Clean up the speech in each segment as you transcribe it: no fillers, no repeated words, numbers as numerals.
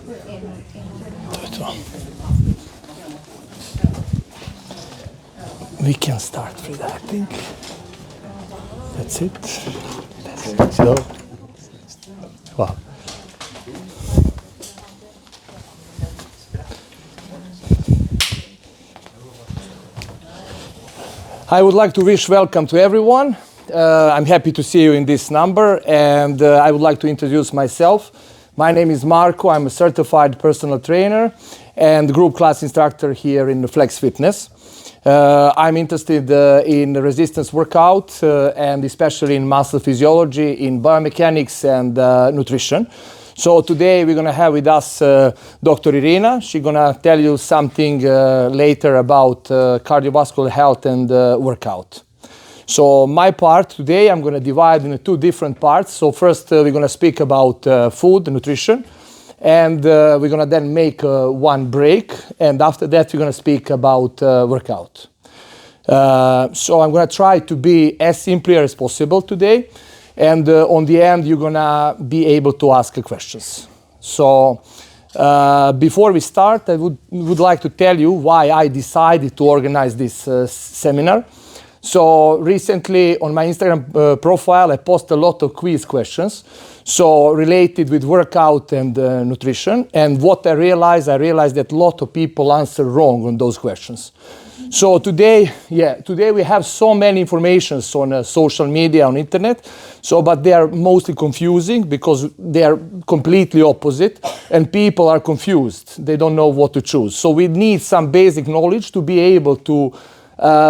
We can start with that, I think. That's it. So, wow. I would like to wish welcome to everyone. I'm happy to see you in this number, and I would like to introduce myself. My name is Marko. I'm a certified personal trainer and group class instructor here in Flex Fitness. I'm interested in resistance workout and especially in muscle physiology, in biomechanics and nutrition. So today we're going to have with us Dr. Irina. She's going to tell you something later about cardiovascular health and workout. So my part today, I'm going to divide into two different parts. So first we're going to speak about food, nutrition, and we're going to then make one break. And after that, we're going to speak about workout. So I'm going to try to be as simple as possible today. And on the end, you're going to be able to ask questions. So before we start, I would like to tell you why I decided to organize this seminar. So recently on my Instagram profile, I post a lot of quiz questions, so related with workout and nutrition. And what I realized that a lot of people answer wrong on those questions. So today we have so many informations on social media, on internet, but they are mostly confusing because they are completely opposite and people are confused. They don't know what to choose. So we need some basic knowledge to be able to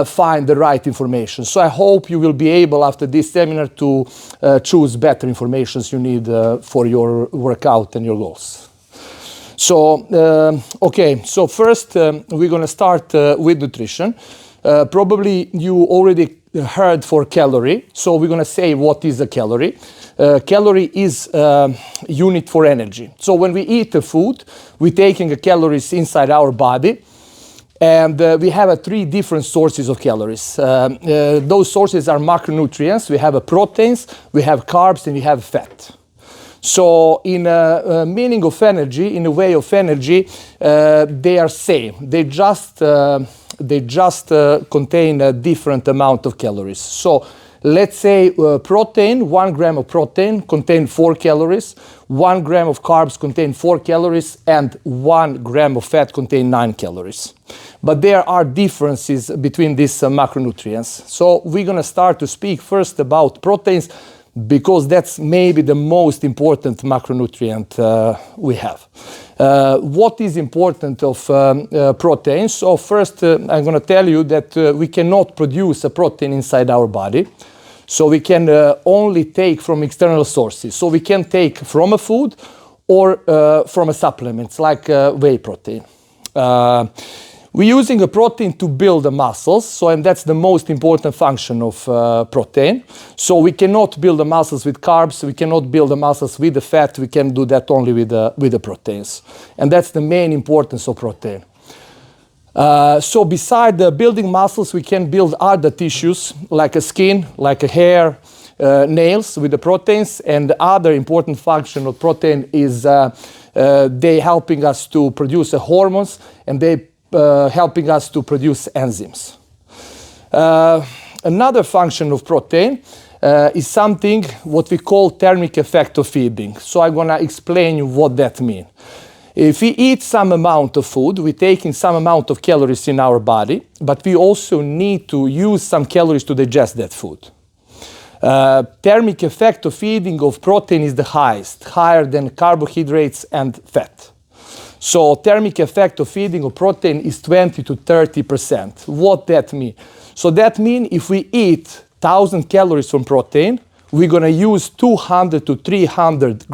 find the right information. So I hope you will be able after this seminar to choose better information you need for your workout and your goals. So, okay, so first we're going to start with nutrition. Probably you already heard for calorie. So we're going to say what is a calorie. Calorie is unit for energy. So when we eat a food, we're taking the calories inside our body. And we have three different sources of calories. Those sources are macronutrients. We have proteins, we have carbs, and we have fat. So in a meaning of energy, in a way of energy, they are same. They just contain a different amount of calories. So let's say protein, 1 gram of protein contains 4 calories, 1 gram of carbs contains 4 calories, and 1 gram of fat contains 9 calories. But there are differences between these macronutrients. So we're going to start to speak first about proteins because that's maybe the most important macronutrient we have. What is important of proteins? So first I'm going to tell you that we cannot produce a protein inside our body. So we can only take from external sources. So we can take from a food or from a supplement like whey protein. We're using a protein to build the muscles, and that's the most important function of protein. So we cannot build the muscles with carbs, we cannot build the muscles with the fat, we can do that only with the proteins. And that's the main importance of protein. So beside the building muscles, we can build other tissues like a skin, like a hair, nails with the proteins. And the other important function of protein is they helping us to produce hormones, and they helping us to produce enzymes. Another function of protein is something what we call thermic effect of feeding. So I'm going to explain you what that means. If we eat some amount of food, we're taking some amount of calories in our body, but we also need to use some calories to digest that food. Thermic effect of feeding of protein is the highest, higher than carbohydrates and fat. So thermic effect of feeding of protein is 20 to 30%. What that mean? So that means if we eat 1,000 calories from protein, we're going to use 200 to 300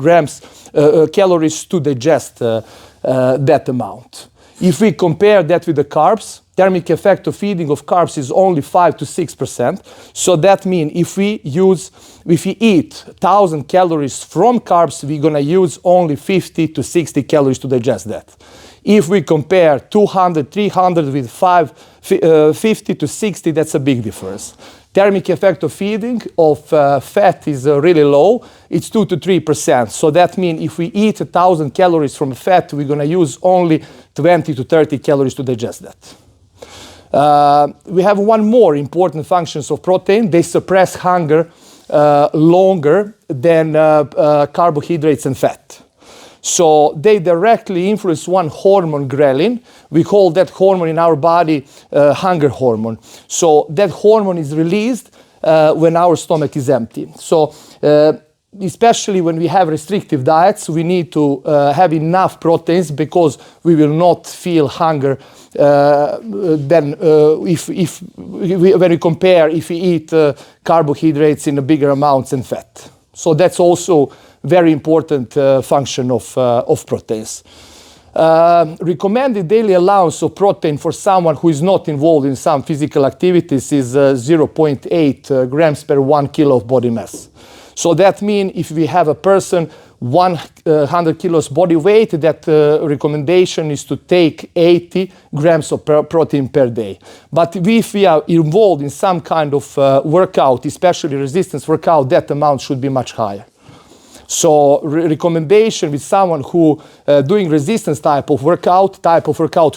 calories to digest that amount. If we compare that with the carbs, thermic effect of feeding of carbs is only 5 to 6%. So that means if we eat 1,000 calories from carbs, we're going to use only 50 to 60 calories to digest that. If we compare 200, 300 with 50 to 60, that's a big difference. Thermic effect of feeding of fat is really low. It's 2 to 3%. So that means if we eat 1,000 calories from fat, we're going to use only 20 to 30 calories to digest that. We have one more important functions of protein. They suppress hunger longer than carbohydrates and fat. So they directly influence one hormone, ghrelin. We call that hormone in our body hunger hormone. So that hormone is released when our stomach is empty. So especially when we have restrictive diets, we need to have enough proteins because we will not feel hunger when we compare if we eat carbohydrates in a bigger amounts than fat. So that's also very important function of proteins. Recommended daily allowance of protein for someone who is not involved in some physical activities is 0.8 grams per 1 kilo of body mass. So that means if we have a person 100 kilos body weight, that recommendation is to take 80 grams of protein per day. But if we are involved in some kind of workout, especially resistance workout, that amount should be much higher. So recommendation with someone who doing resistance type of workout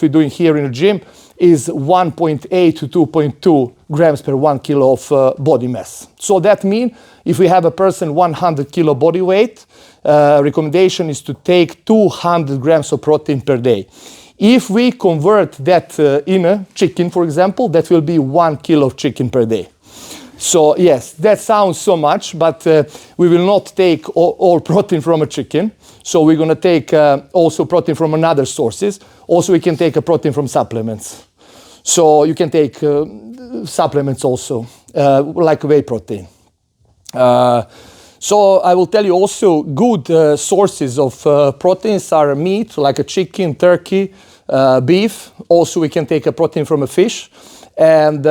we're doing here in the gym is 1.8 to 2.2 grams per 1 kilo of body mass. So that means if we have a person 100 kilo body weight, recommendation is to take 200 grams of protein per day. If we convert that in a chicken, for example, that will be 1 kilo of chicken per day. So yes, that sounds so much, but we will not take all protein from a chicken. So we're going to take also protein from another sources. Also, we can take a protein from supplements. So you can take supplements also, like whey protein. So I will tell you also good sources of proteins are meat, like a chicken, turkey, beef. Also, we can take a protein from a fish. And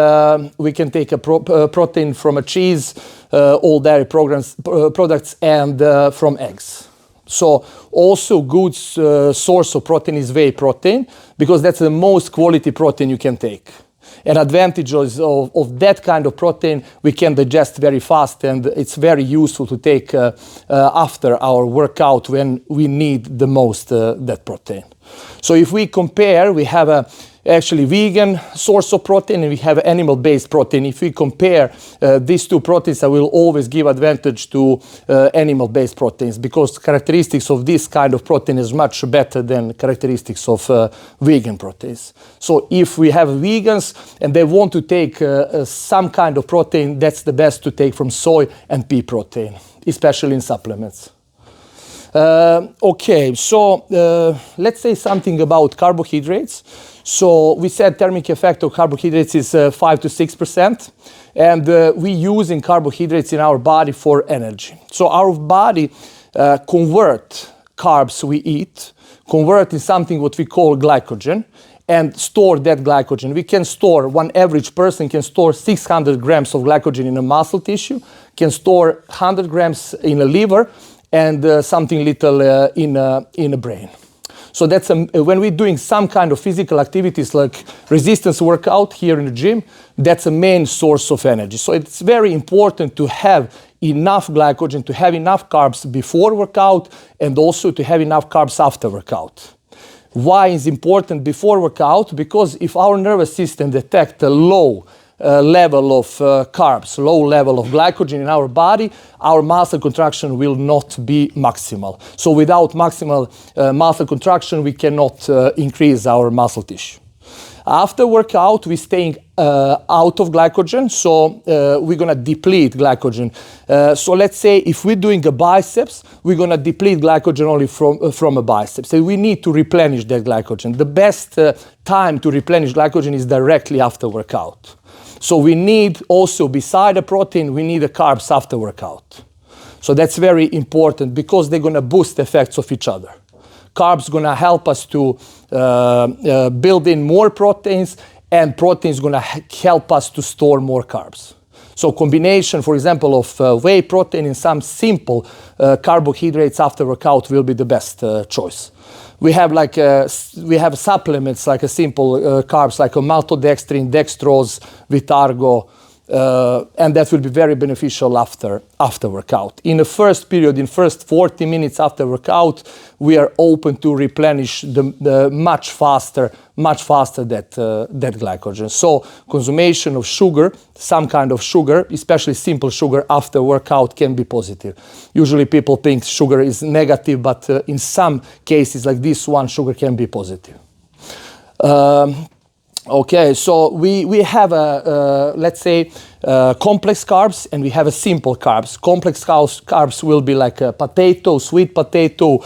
we can take a protein from a cheese, all dairy products, and from eggs. So also good source of protein is whey protein, because that's the most quality protein you can take. And advantages of that kind of protein, we can digest very fast, and it's very useful to take after our workout when we need the most that protein. So if we compare, we have a actually vegan source of protein and we have animal-based protein. If we compare these two proteins, I will always give advantage to animal-based proteins, because characteristics of this kind of protein is much better than characteristics of vegan proteins. So if we have vegans and they want to take some kind of protein, that's the best to take from soy and pea protein, especially in supplements. Okay, so let's say something about carbohydrates. So we said thermic effect of carbohydrates is 5 to 6%, and we using carbohydrates in our body for energy. So our body convert carbs we eat, convert in something what we call glycogen, and store that glycogen. We can store, one average person can store 600 grams of glycogen in a muscle tissue, can store 100 grams in a liver, and something little in a brain. So that's when we're doing some kind of physical activities like resistance workout here in the gym, that's a main source of energy. So it's very important to have enough glycogen, to have enough carbs before workout, and also to have enough carbs after workout. Why is important before workout? Because if our nervous system detects a low level of carbs, low level of glycogen in our body, our muscle contraction will not be maximal. So without maximal muscle contraction, we cannot increase our muscle tissue. After workout, we're staying out of glycogen, so we're going to deplete glycogen. So let's say if we're doing a biceps, we're going to deplete glycogen only from a biceps. So we need to replenish that glycogen. The best time to replenish glycogen is directly after workout. So we need also, beside the protein, we need the carbs after workout. So that's very important because they're going to boost the effects of each other. Carbs going to help us to build in more proteins, and proteins going to help us to store more carbs. So combination, for example, of whey protein and some simple carbohydrates after workout will be the best choice. We have supplements like a simple carbs like a maltodextrin, dextrose, Vitargo, And that will be very beneficial after workout. In the first period, in first 40 minutes after workout, we are open to replenish the much faster that glycogen. So consumption of sugar, some kind of sugar, especially simple sugar after workout, can be positive. Usually people think sugar is negative, but in some cases like this one, sugar can be positive. Okay, so we have let's say complex carbs, and we have a simple carbs. Complex carbs will be like a potato, sweet potato,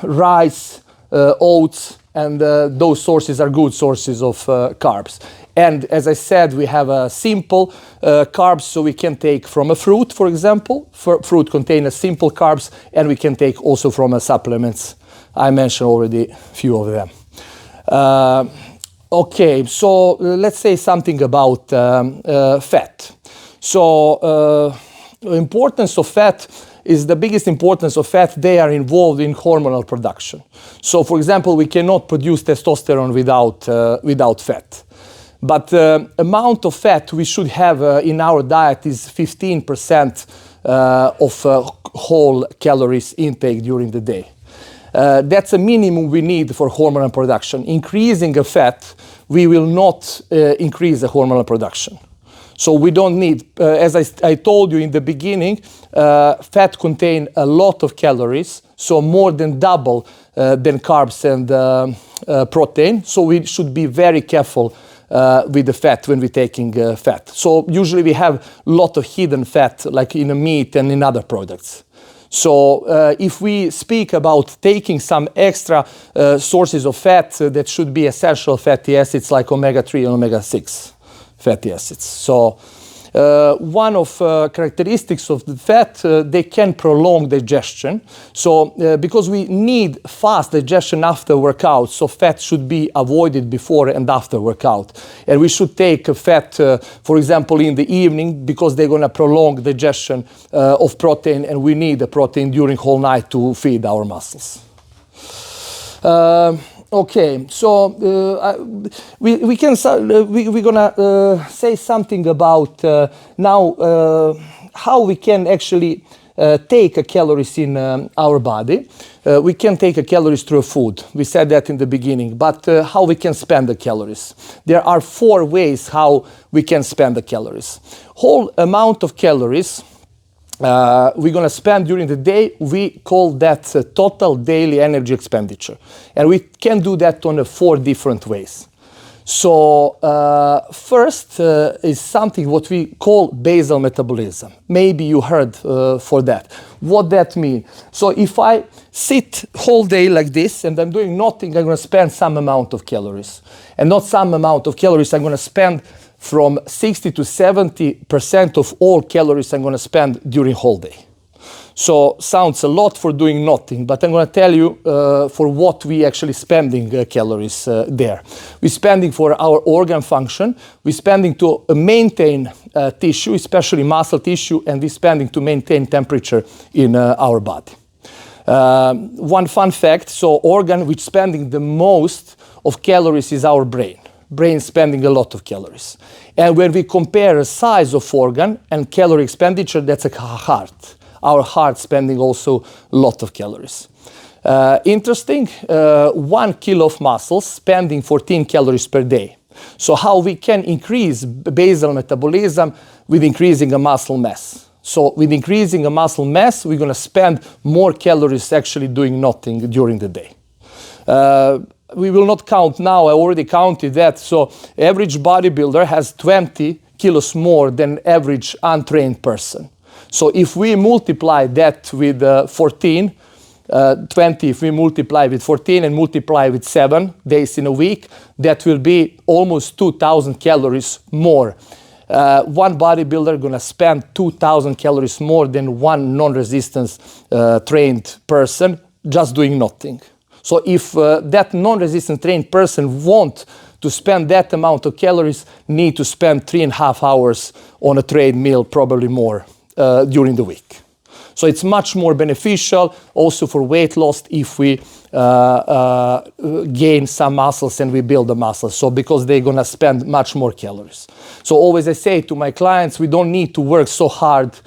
rice, oats, and those sources are good sources of carbs. And as I said, we have a simple carbs, so we can take from a fruit, for example. Fruit contains simple carbs, and we can take also from supplements. I mentioned already a few of them. Okay, so let's say something about fat. So importance of fat is the biggest importance of fat. They are involved in hormonal production. So for example, we cannot produce testosterone without fat. But amount of fat we should have in our diet is 15% of whole calories intake during the day. That's a minimum we need for hormonal production. Increasing a fat, we will not increase the hormonal production. So we don't need, as I told you in the beginning, fat contain a lot of calories, so more than double than carbs and protein. So we should be very careful with the fat when we're taking fat. So usually we have a lot of hidden fat, like in a meat and in other products. So if we speak about taking some extra sources of fat that should be essential fatty acids like omega-3 and omega-6 fatty acids. So one of characteristics of the fat, they can prolong digestion. So because we need fast digestion after workout, so fat should be avoided before and after workout. And we should take fat, for example, in the evening, because they're going to prolong digestion of protein, and we need the protein during whole night to feed our muscles. Okay, so we're gonna say something about now how we can actually take a calories in our body. We can take a calories through food. We said that in the beginning, but how we can spend the calories? There are 4 ways how we can spend the calories. Whole amount of calories we're going to spend during the day, we call that total daily energy expenditure. And we can do that on 4 different ways. So first is something what we call basal metabolism. Maybe you heard for that. What that means? So if I sit whole day like this and I'm doing nothing, I'm going to spend some amount of calories. And not some amount of calories, I'm going to spend from 60 to 70% of all calories I'm going to spend during whole day. So sounds a lot for doing nothing, but I'm going to tell you for what we actually spending calories there. We're spending for our organ function, we're spending to maintain tissue, especially muscle tissue, and we're spending to maintain temperature in our body. One fun fact, so organ which spending the most of calories is our brain. Brain spending a lot of calories. And when we compare the size of organ and calorie expenditure, that's a heart. Our heart spending also a lot of calories. Interesting, 1 kilo of muscle spending 14 calories per day. So how we can increase basal metabolism with increasing a muscle mass. So with increasing a muscle mass, we're going to spend more calories actually doing nothing during the day. We will not count now, I already counted that. So average bodybuilder has 20 kilos more than average untrained person. So if we multiply that with 14, 20, if we multiply with 14 and multiply with 7 days in a week, that will be almost 2,000 calories more. One bodybuilder gonna spend 2,000 calories more than one non-resistance trained person just doing nothing. So if that non-resistant trained person want to spend that amount of calories, need to spend 3.5 hours on a treadmill, probably more, during the week. So it's much more beneficial also for weight loss if we gain some muscles and we build the muscles. So because they're gonna spend much more calories. So always I say to my clients, we don't need to work so hard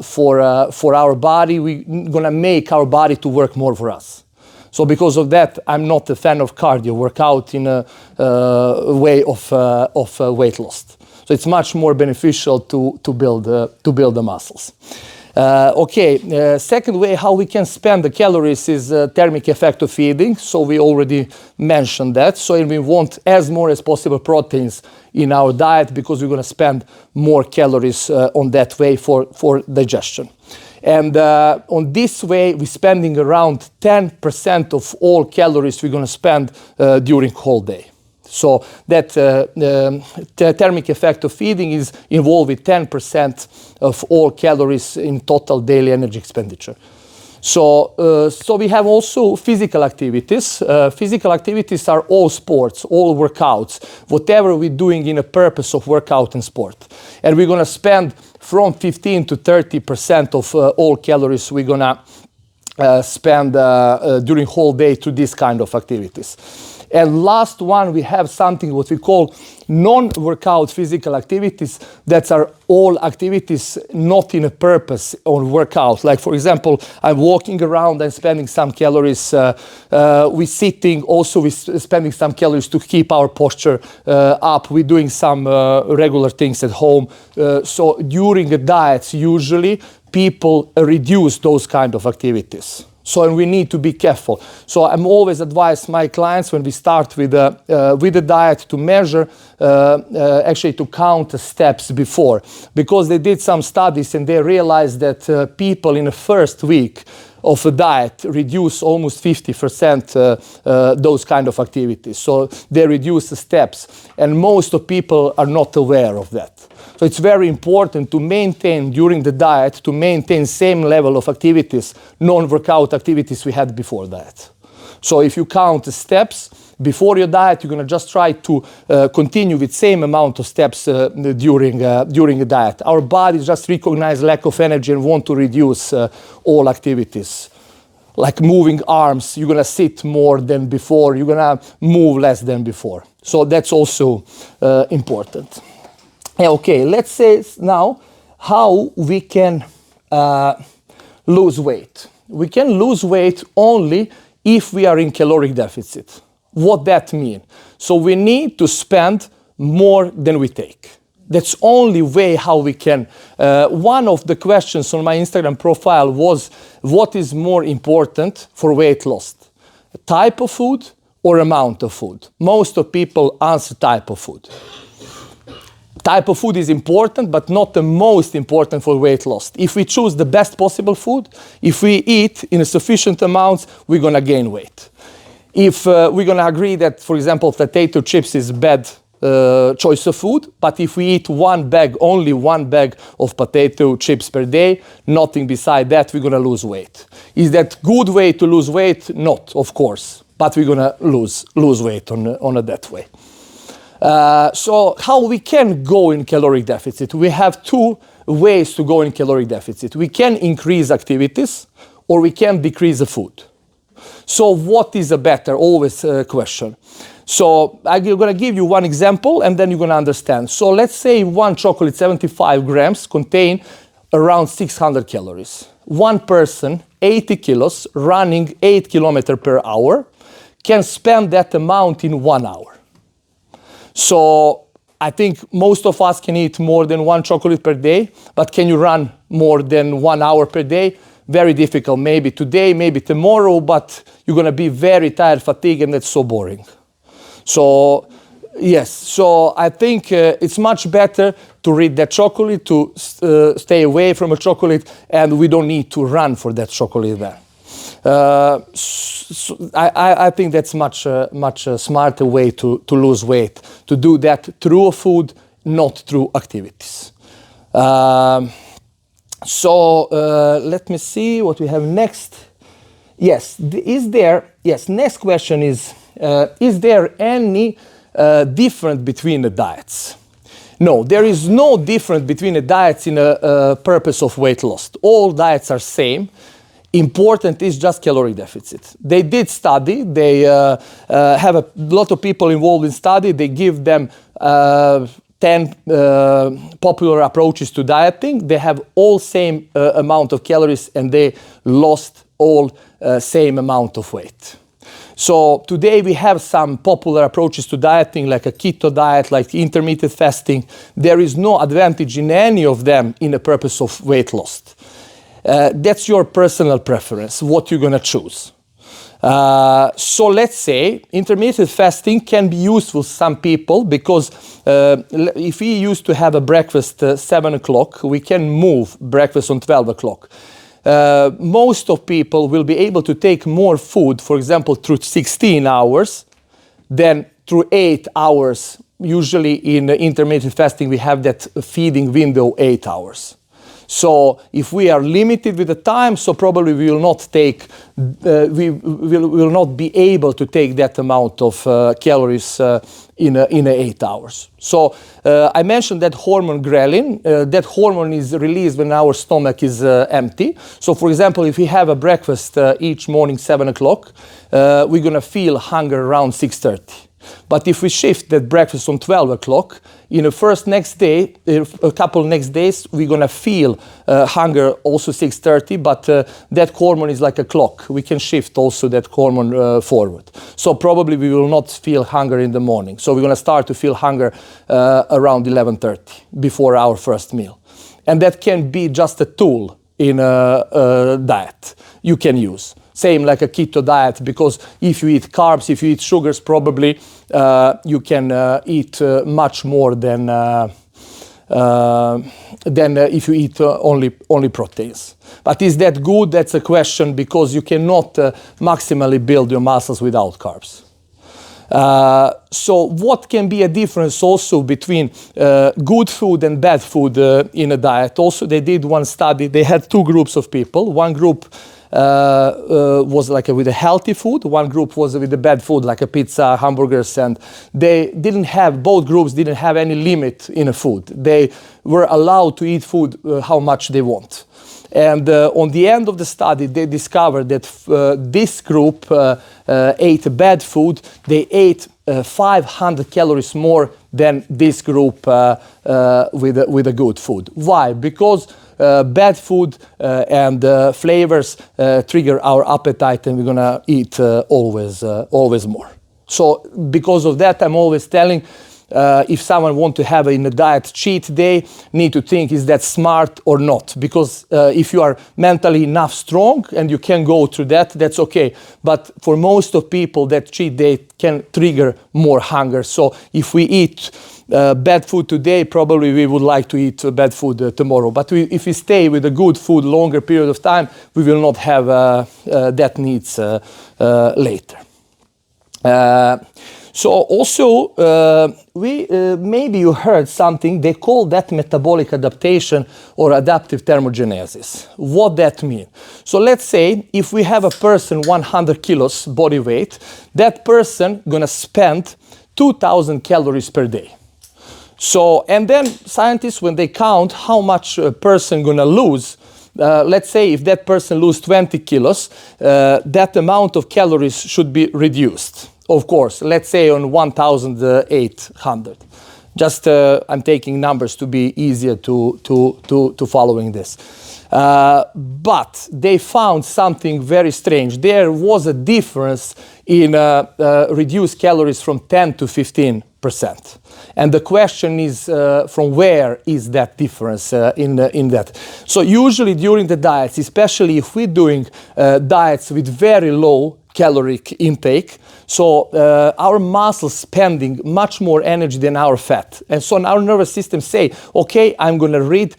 for our body. We're gonna make our body to work more for us. So because of that, I'm not a fan of cardio workout in a way of weight loss. So it's much more beneficial to build the muscles. Second way how we can spend the calories is thermic effect of feeding. So we already mentioned that. So we want as more as possible proteins in our diet because we're going to spend more calories on that way for digestion. And on this way, we're spending around 10% of all calories we're going to spend during whole day. So that the thermic effect of feeding is involved with 10% of all calories in total daily energy expenditure. So we have also physical activities. Physical activities are all sports, all workouts, whatever we're doing in a purpose of workout and sport. And we're going to spend from 15 to 30% of all calories we're going to spend during whole day to this kind of activities. And last one, we have something what we call non-workout physical activities. That are all activities not in a purpose on workout. Like for example, I'm walking around and spending some calories. We're sitting, also we're spending some calories to keep our posture up. We're doing some regular things at home. So during a diet, usually people reduce those kind of activities. So we need to be careful. So I'm always advise my clients when we start with the diet to measure, actually to count the steps before, because they did some studies and they realized that people in the first week of a diet reduce almost 50% those kind of activities. So they reduce the steps, and most of people are not aware of that. So it's very important to maintain during the diet, to maintain same level of activities, non-workout activities we had before diet. So if you count the steps before your diet, you're going to just try to continue with same amount of steps during a diet. Our bodies just recognize lack of energy and want to reduce all activities. Like moving arms, you're going to sit more than before, you're going to move less than before. So that's also important. Okay, let's say now how we can lose weight. We can lose weight only if we are in caloric deficit. What that means? So we need to spend more than we take. That's only way how we can. One of the questions on my Instagram profile was, what is more important for weight loss? Type of food or amount of food? Most of people answer type of food. Type of food is important, but not the most important for weight loss. If we choose the best possible food, if we eat in a sufficient amounts, we're going to gain weight. If we're going to agree that, for example, potato chips is bad choice of food, but if we eat only one bag of potato chips per day, nothing beside that, we're going to lose weight. Is that good way to lose weight? Not, of course, but we're going to lose weight on that way. So how we can go in caloric deficit? We have two ways to go in caloric deficit. We can increase activities or we can decrease the food. So what is a better? Always a question. So I'm going to give you one example and then you're going to understand. So let's say one chocolate, 75 grams, contain around 600 calories. One person, 80 kilos, running 8 kilometers per hour, can spend that amount in 1 hour. So I think most of us can eat more than one chocolate per day, but can you run more than 1 hour per day? Very difficult. Maybe today, maybe tomorrow, but you're going to be very tired, fatigued, and that's so boring. So yes, so I think it's much better to read that chocolate, to stay away from a chocolate, and we don't need to run for that chocolate then. So I think that's much smarter way to lose weight, to do that through food, not through activities. So let me see what we have next. Yes, next question is there any difference between the diets? No, there is no difference between the diets in a purpose of weight loss. All diets are same. Important is just calorie deficit. They did study. They have a lot of people involved in study. They give them 10 popular approaches to dieting. They have all same amount of calories and they lost all same amount of weight. So today we have some popular approaches to dieting like a keto diet, like intermittent fasting. There is no advantage in any of them in the purpose of weight loss. That's your personal preference, what you're gonna choose. So let's say intermittent fasting can be useful for some people because if we used to have a breakfast 7 o'clock, we can move breakfast on 12 o'clock. Most of people will be able to take more food, for example, through 16 hours than through 8 hours. Usually in intermittent fasting, we have that feeding window 8 hours. So if we are limited with the time, so probably we will not take, we will not be able to take that amount of calories in 8 hours. So I mentioned that hormone ghrelin. That hormone is released when our stomach is empty. So for example, if we have a breakfast each morning 7 o'clock, we're gonna feel hunger around 6:30. But if we shift that breakfast on 12 o'clock, in the first next day, a couple next days, we're gonna feel hunger also 6:30, but that hormone is like a clock. We can shift also that hormone forward. So probably we will not feel hunger in the morning. So we're gonna start to feel hunger around 11:30, before our first meal. And that can be just a tool in a diet you can use. Same like a keto diet, because if you eat carbs, if you eat sugars, probably you can eat much more than if you eat only proteins. But is that good? That's a question, because you cannot maximally build your muscles without carbs. So what can be a difference also between good food and bad food in a diet? Also, they did one study. They had two groups of people. One group was like with a healthy food. One group was with the bad food, like a pizza, hamburgers, and they didn't have, both groups didn't have any limit in a food. They were allowed to eat food how much they want. And on the end of the study, they discovered that this group ate bad food. They ate 500 calories more than this group with a good food. Why? Because bad food and flavors trigger our appetite, and we're gonna eat always more. So because of that, I'm always telling, if someone want to have in a diet cheat day, need to think, is that smart or not? Because if you are mentally enough strong and you can go through that, that's okay. But for most of people, that cheat day can trigger more hunger. So if we eat bad food today, probably we would like to eat bad food tomorrow. But if we stay with a good food longer period of time, we will not have that needs later. So also, maybe you heard something, they call that metabolic adaptation or adaptive thermogenesis. What that mean? So let's say if we have a person 100 kilos body weight, that person gonna spend 2,000 calories per day. So, and then scientists, when they count how much a person gonna lose, let's say if that person lose 20 kilos, that amount of calories should be reduced. Of course, let's say on 1,800. Just I'm taking numbers to be easier to following this. But they found something very strange. There was a difference in reduced calories from 10 to 15%. And the question is, from where is that difference in that? So usually during the diets, especially if we're doing diets with very low caloric intake, so our muscles spending much more energy than our fat. And so our nervous system say, okay, I'm gonna read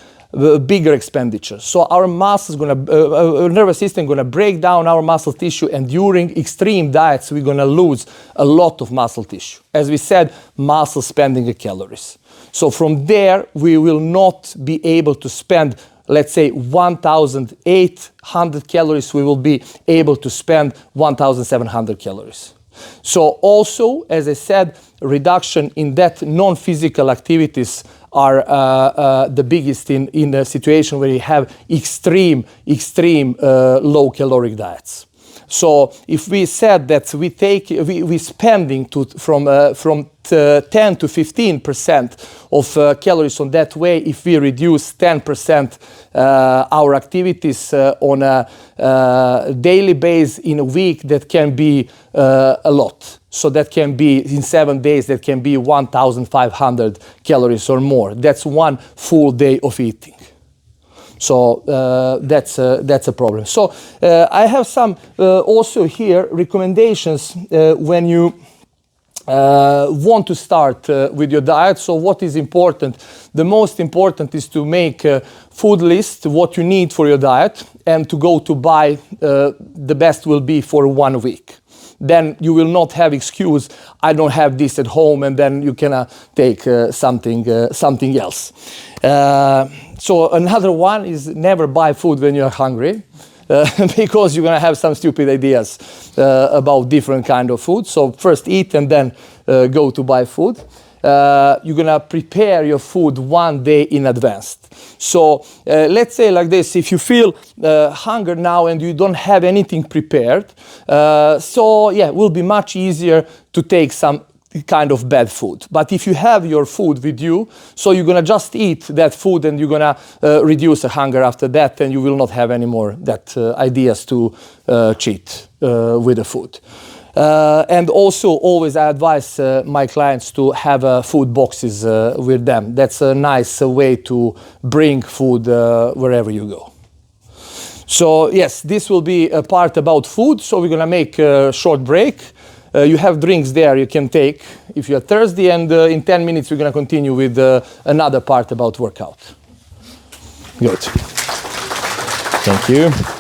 bigger expenditure. So our muscles nervous system gonna break down our muscle tissue, and during extreme diets, we're gonna lose a lot of muscle tissue. As we said, muscle spending calories. So from there, we will not be able to spend, let's say 1,800 calories, we will be able to spend 1,700 calories. So also, as I said, reduction in that non-physical activities are the biggest in a situation where you have extreme low caloric diets. So if we said that we spending from 10 to 15% of calories on that way, if we reduce 10% our activities on a daily basis in a week, that can be a lot. So that can be in 7 days, that can be 1,500 calories or more. That's one full day of eating. So that's a problem. So I have some also here recommendations when you want to start with your diet. So what is important? The most important is to make a food list, what you need for your diet, and to go to buy the best will be for 1 week. Then you will not have excuse, I don't have this at home, and then you can take something else. So another one is never buy food when you're hungry, because you're gonna have some stupid ideas about different kind of food. So first eat and then go to buy food. You're gonna prepare your food 1 day in advance. So let's say like this, if you feel hunger now and you don't have anything prepared, so yeah, it will be much easier to take some kind of bad food. But if you have your food with you, so you're gonna just eat that food and you're gonna reduce the hunger after that, and you will not have any more that ideas to cheat with the food. And also always I advise my clients to have food boxes with them. That's a nice way to bring food wherever you go. So yes, this will be a part about food. So we're gonna make a short break. You have drinks there you can take if you're thirsty, and in 10 minutes we're gonna continue with another part about workout. Good. Thank you.